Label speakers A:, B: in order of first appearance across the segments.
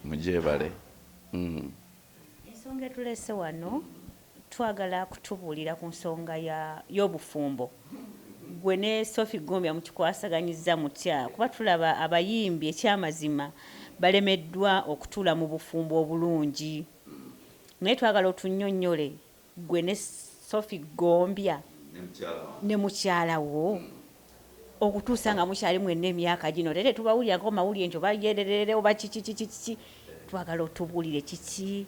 A: mujebale.
B: Ensonga etulese wano twagala kutubuulira ku nsonga y'obufumbo. Gwe ne Sophie Gombya mukikwasaganyiza mutya kuba tulaba abayimbi ekyamazima balemeddwa okutuula mu bufumbo obulungi. Naye twagala otunnyonnyole gwe ne Sophie Gombya ne mukyala wo okutuusa nga mukyali mwenna emyaka gino tere tubawulirako mawulire nti oba yererere oba kiki twagala otubuulire kiki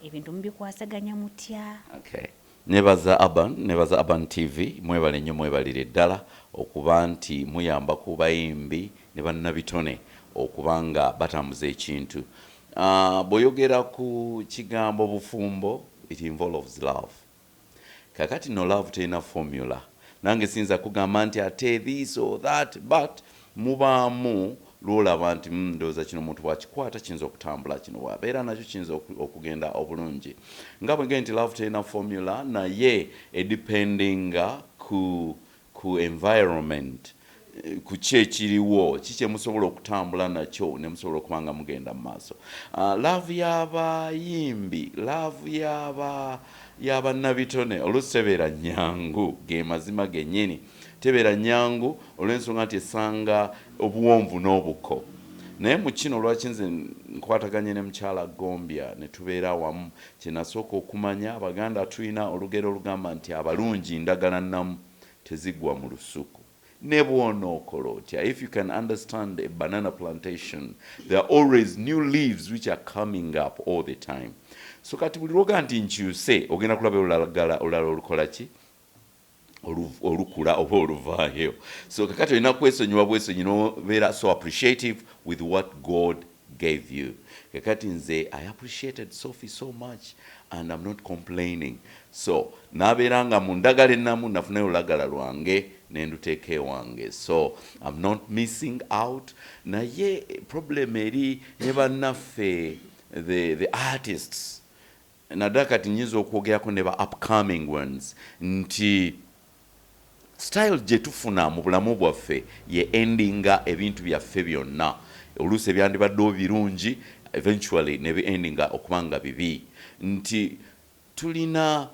B: ebintu mubikwasaganya mutya.
A: Okay. Nebaza Urban TV mwebale nnyo mwebalire ddala okuba nti muyamba ku bayimbi ne bannabitone okubanga batambuza ekintu. Bw'oyogera ku kigambo bufumbo, it involves love. Kakati no love terina formula. Nange sinza kugamba nti ate this or that, but mubaamu lwolaba nti ndowooza kino omuntu bwakikwata kiyinza okutambula, kino bwabeera nakyo kiyinza okugenda obulungi. Nga bwe ngenda nti love terina formula, naye edependinga ku environment, ku kyekiriwo kiki musobola okutambula nakyo ne musobola okubanga mugenda mu maaso. Love y'abayimbi, love y'abannabitone oluusi tebeera nnyangu, ge mazima gennyini tebeera nnyangu olw'ensonga nti esanga obuwonvu n'obuko. Naye mu kino lwaki nze nkwataganye ne mukyala Gombya ne tubeera awamu, kye nasooka okumanya Abaganda tulina olugero olugamba nti abalungi ndagala nnamu tezigwa mu lusuku. Ne bw'onookola otya, if you can understand a banana plantation, there are always new leaves which are coming up all the time. So kati buli lwoga nti nkyuse ogenda kulaba olulala olukola ki olukula oba oluvaayo. So kakati olina kwesonyiwa bwesonyi nobeera so appreciative with what God gave you. Kakati nze I appreciated Sophie so much and I'm not complaining. So nabeera nga mu ndagala ennamu nafunayo olulagala lwange nenduteeka ewange. So I'm not missing out. Naye problem eri ne bannaffe the artists, naddala kati nyinza okwogerako ne ba upcoming ones nti style gye tufuna mu bulamu bwaffe ye endinga ebintu byaffe byonna. Oluusi ebyandibadde obirungi eventually ne bi-endinga okubanga bibi. Nti tulina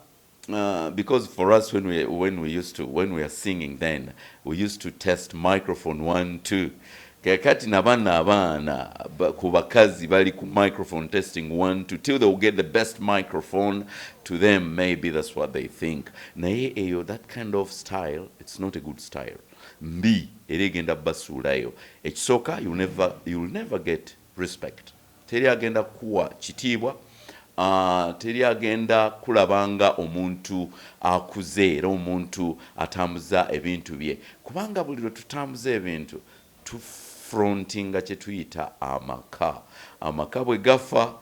A: because for us when we are singing then, we used to test microphone 1 2. Kakati abaana ku bakazi bali ku microphone testing 1 2 till they will get the best microphone. To them maybe that's what they think. Naye eyo that kind of style, it's not a good style. Mbi era egenda basuulayo. Ekisooka you'll never get respect. Teri agenda kuwa kitiibwa. Teri agenda kulabanga omuntu akuze era omuntu atambuza ebintu bye, kubanga buli lwe tutambuza ebintu tufrontinga kye tuyita amaka bwe gafa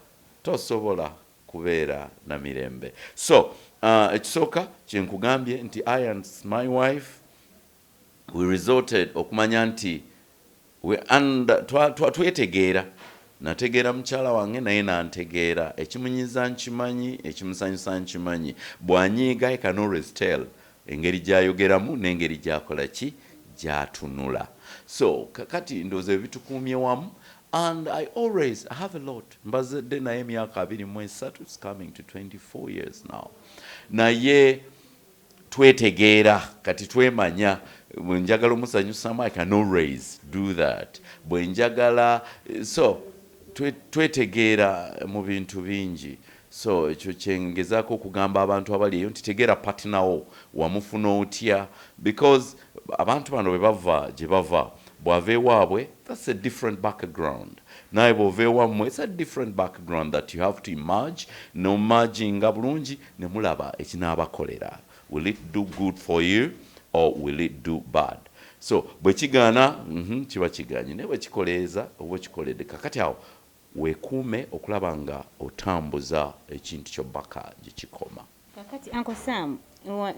A: tosobola kubeera na mirembe. So ekisooka kye nkugambye nti I and my wife we resorted okumanya nti twetegeera. Nategeera mukyala wange naye nantegeera. Ekimunyiza nkimanyi, ekimusanyusa nkimanyi. Bw'anyiiga I can always tell engeri gy'ayogeramu n'engeri gy'akola ki gy'atunula. So kakati ndowooza ebitukuumye wamu, and I always have a lot. Mbazadde naye emyaka 23, it's coming to 24 years now. Naye twetegeera kati twemanya. Bwe njagala omusanyusamu I can always do that. Bwe njagala so twetegeera mu bintu bingi. So ekyo kyengezaako okugamba abantu abali eyo nti tegeera patinawo wamufuna otya, because abantu bano bwe bava gye bava bw'ava ewaabwe, that's a different background. Naye bw'ova ewammwe, it's a different background that you have to emerge. Nomaginga bulungi ne mulaba ekinaabakolera. Will it do good for you or will it do bad? So bwe kigaana kiba kiganye, naye bwe kikoleeza oba kikoledde, kakati awo weekuume okulaba nga otambuza ekintu ky'obbaka gye kikoma.
B: Kakati Uncle Sam,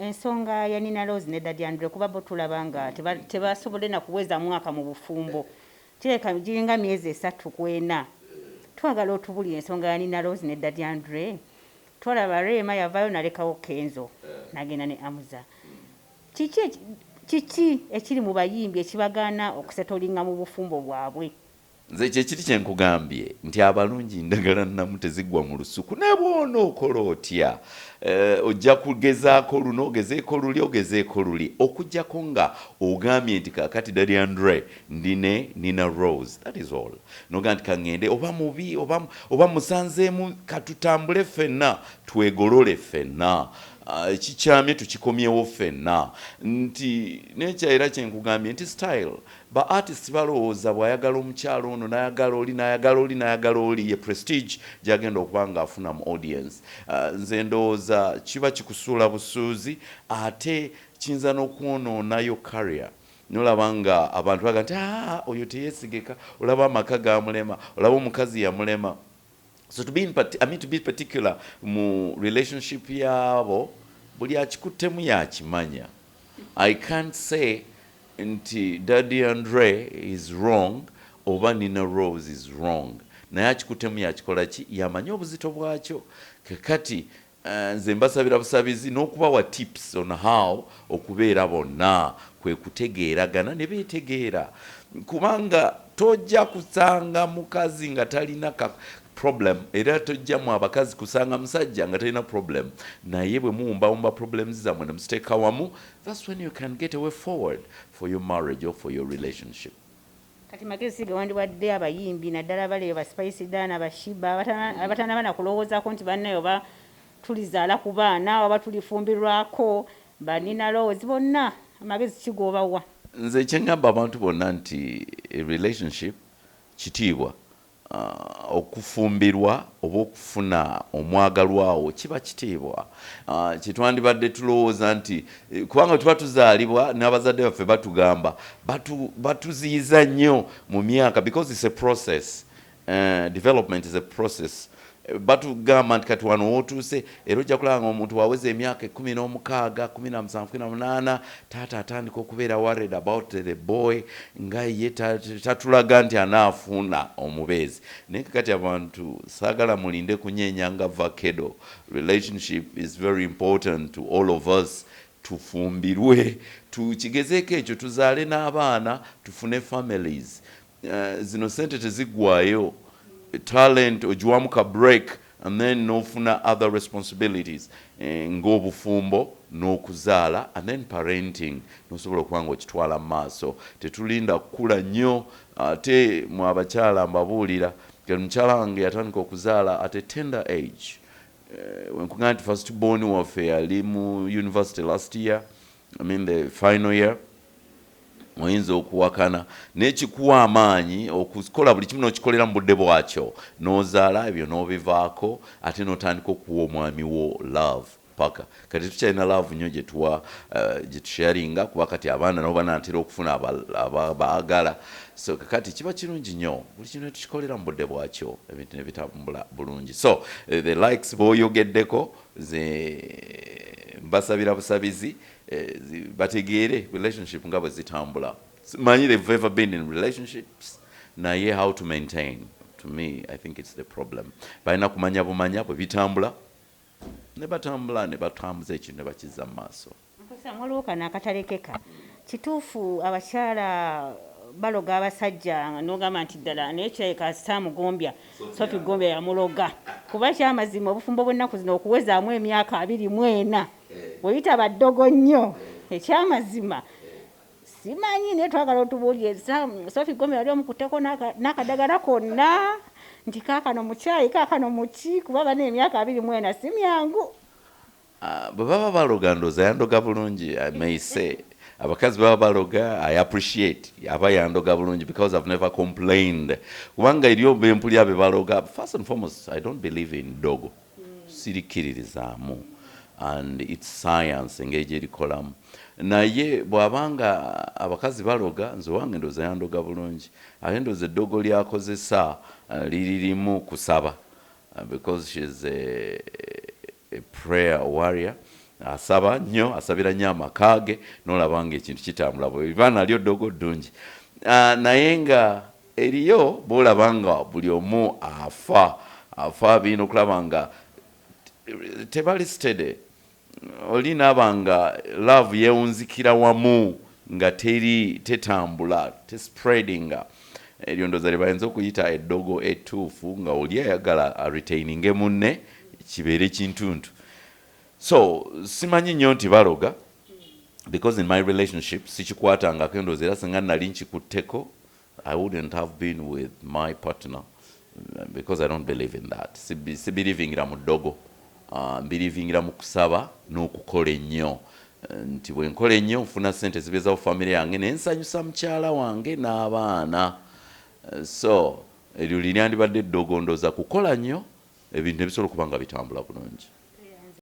B: ensonga ya Nina Rose ne Daddy Andrew kuba bo tulaba nga tebasobole na kuweza mwaka mu bufumbo. Kireka giringa myezi 3 ku 4. Twagala otubulira ensonga ya Nina Rose ne Daddy Andrew. Twalaba Rema yavayo nalekawo Kenzo nagenda ne Amuza. Kiki ekiri mu bayimbi ekibagaana okusetolinga mu bufumbo bwabwe?
A: nze kyekiri kyenkugambye nti abalungi ndagala nnamu tezigwa mu lusuku ne bwona okola otya ojja kugezaako luno ogezeeko luli okujjako nga ogambye nti kakati Daddy Andre nina Rose, that is all. Noga nti kaŋŋende oba mubi oba musanzeemu katutambule ffenna twegolole ffenna kikyamye tukikomyewo ffenna nti nekyaera kyenkugambye nti style ba artists balowooza bw'ayagala omukyalo ono n'ayagala oli ye prestige gyagenda okuba nga afuna mu audience. Nze ndowooza kiba kikusuula busuuzi ate kiyinza n'okwonoonayo career. Nolaba nga abantu baga nti oyo teyeesigeka, olaba amaka gamulema, olaba omukazi yamulema. So to be particular mu relationship yabo buli akikuttemu yakimanya. I can't say nti Daddy Andre is wrong oba Nina Rose is wrong. Naye akikuttemu yakikola ki yamanya obuzito bwakyo. Kakati nze mbasabira busabizi n'okubawa tips on how okubeera bonna kwe kutegeeragana ne beetegeera. Kubanga tojja kusanga mukazi nga talina problem era tojjamu abakazi kusanga musajja nga talina problem naye bwe muwumbawumba problems zammwe ne muziteeka wamu, that's when you can get a way forward for your marriage or for your relationship.
B: Kati magezi gawandibwadde abayimbi naddala bale ba Spice Dana bashiba abatana bana kulowoozaako nti bannayo oba tulizaala ku baana oba tulifumbirwako ba Nina Rose bonna amagezi kigobawa.
A: Nze kyengamba abantu bonna nti relationship kitiibwa. Okufumbirwa oba okufuna omwagalwawo kiba kitiibwa. Kyetwandibadde tulowooza nti kubanga tuba tuzaalibwa n'abazadde baffe batugamba batuziyiza nnyo mu myaka because it's a process. Development is a process. Batugamba nti kati wano wootuuse era ojja kulaba nga omuntu waweza emyaka 16, 17, 18 taata atandika okubeera worried about the boy nga ye tatulaga nti anaafuna omubeezi. Naye kati abantu saagala mulinde kunyeenya nga vakedo. Relationship is very important to all of us. Tufumbirwe tukigezeeko ekyo tuzaale n'abaana tufune families. Zino sente teziggwayo. Talent ojuwamu ka break and then nofuna other responsibilities ng'obufumbo n'okuzaala and then parenting nosobola okuba nga okitwala mu maaso. Tetulinda kukula nnyo ate mu abakyala mbabuulira omukyala wange yatandika okuzaala at a tender age. Wenkugamba nti first born waffe yali mu university last year, the final year. Oyinza okuwakana n'ekikuwa amaanyi okukola buli kimu n'okikolera mu budde bwakyo n'ozaala ebyo n'obivaako ate n'otandika okuwa omwami wo love paka. Kati tukyalina love nnyo gye tusharinga kuba kati abaana nabo banatera okufuna abaagala. So kakati kiba kirungi nnyo buli kimu ne tukikolera mu budde bwakyo ebintu ne bitambula bulungi. So the likes b'oyogeddeko ze mbasabira busabizi bategeere relationship nga bwe zitambula. Manyi they've ever been in relationships naye how to maintain. To me, I think it's the problem. Balina kumanya bumanya bwe bitambula ne batambula ne batambuza ekintu ne bakizza mu maaso.
B: Waliwo kano akatalekeka. Kituufu abakyala baloga abasajja n'ogamba nti ddala n'ekirayika sitaamugombya Sophie Gombya yamuloga kuba kyamazima obufumbo bw'ennaku zino okuwezaamu emyaka 24 weyita baddogo nnyo ekyamazima simanyi naye twagala otubuulire Sophie Gombya yali omukuteko n'akadagala konna nti kaakano mukyayi kaakano muki kuba bana emyaka 24 si myangu.
A: Bwe baba baloga ndooza yandoga bulungi. I may say abakazi baba baloga I appreciate aba yandoga bulungi because I've never complained. Kubanga eriyo bempulya be baloga, first and foremost I don't believe in dogo. Sirikiririzaamu and it's science engeri gyerikolamu. Naye bw'abanga abakazi baloga nze wange ndooza yandoga bulungi ate ndooza eddogo lyakozesa liririmu kusaba because she's a prayer warrior. Asaba nnyo asabira nnyo amaka ge n'olaba nga ekintu kitambula bwe nalyo ddogo ddungi. Naye nga eriyo bw'olaba nga buli omu afa birina okulaba nga tebali steady. Oli naaba nga love yeewunzikira wamu nga tetambula tespreadinga. eryo ndooza lye bayinza okuyita eddogo ettuufu nga oli ayagala retaininge munne kibeere kintuntu. So simanyi nnyo nti baloga because in my relationship sikikwatangako endooza era singa nali nkikutteko I wouldn't have been with my partner because I don't believe in that. Sibirivingira mu ddogo, mbirivingira mu kusaba n'okukola ennyo. Nti bwe nkola ennyo nfuna ssente zibeezawo famire yange nensanyusa mukyala wange n'abaana. So eryo liryandibadde eddogo ndooza kukola nnyo ebintu ebisobola okuba nga bitambula bulungi.